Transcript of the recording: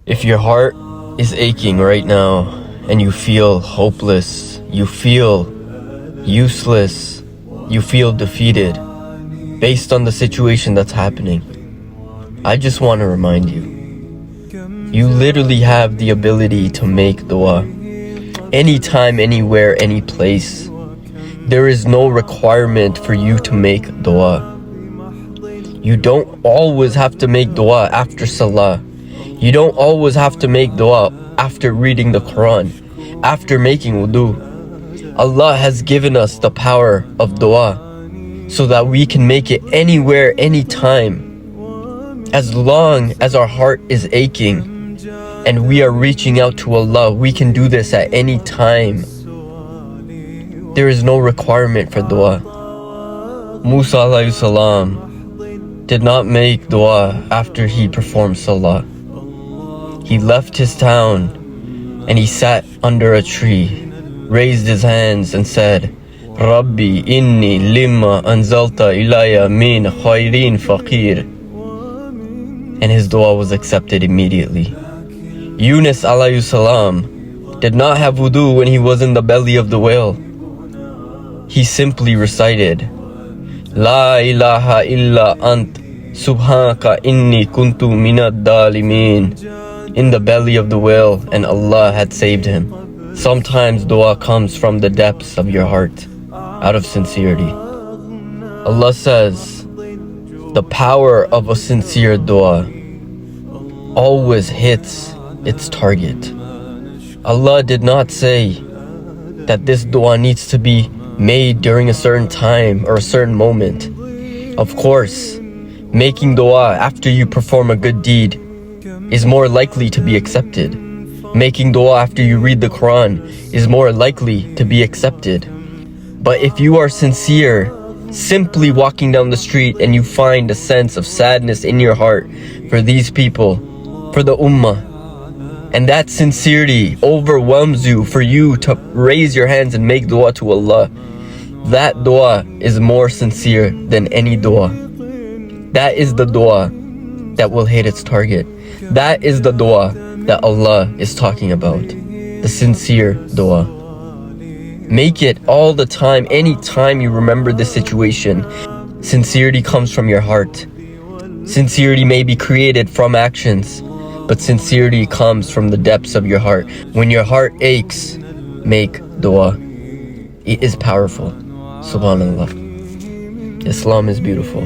If your heart is aching right now and you feel hopeless, you feel useless, you feel defeated based on the situation that's happening, I just want to remind you, you literally have the ability to make dua. Anytime, anywhere, any place. There is no requirement for you to make dua. You don't always have to make dua after salah. You don't always have to make dua after reading the Quran, after making wudu. Allah has given us the power of dua so that we can make it anywhere, anytime. As long as our heart is aching and we are reaching out to Allah, we can do this at any time. There is no requirement for dua. Musa alayhi salam did not make dua after he performed salah. He left his town and he sat under a tree, raised his hands and said, Rabbi inni lima anzalta ilaya min khairin faqir. And his dua was accepted immediately. Yunus alayhi salam did not have wudu when he was in the belly of the whale. He simply recited, La ilaha illa ant subhanaka inni kuntu minad dalimin, in the belly of the whale, and Allah had saved him. Sometimes dua comes from the depths of your heart, out of sincerity. Allah says, the power of a sincere dua always hits its target. Allah did not say that this dua needs to be made during a certain time or a certain moment. Of course, making dua after you perform a good deed is more likely to be accepted. Making dua after you read the Quran is more likely to be accepted. But if you are sincere, simply walking down the street and you find a sense of sadness in your heart for these people, for the ummah, and that sincerity overwhelms you for you to raise your hands and make dua to Allah, that dua is more sincere than any dua. That is the dua that will hit its target. That is the dua that Allah is talking about. The sincere dua. Make it all the time, anytime you remember this situation. Sincerity comes from your heart. Sincerity may be created from actions, but sincerity comes from the depths of your heart. When your heart aches, make dua. It is powerful. Subhanallah. Islam is beautiful.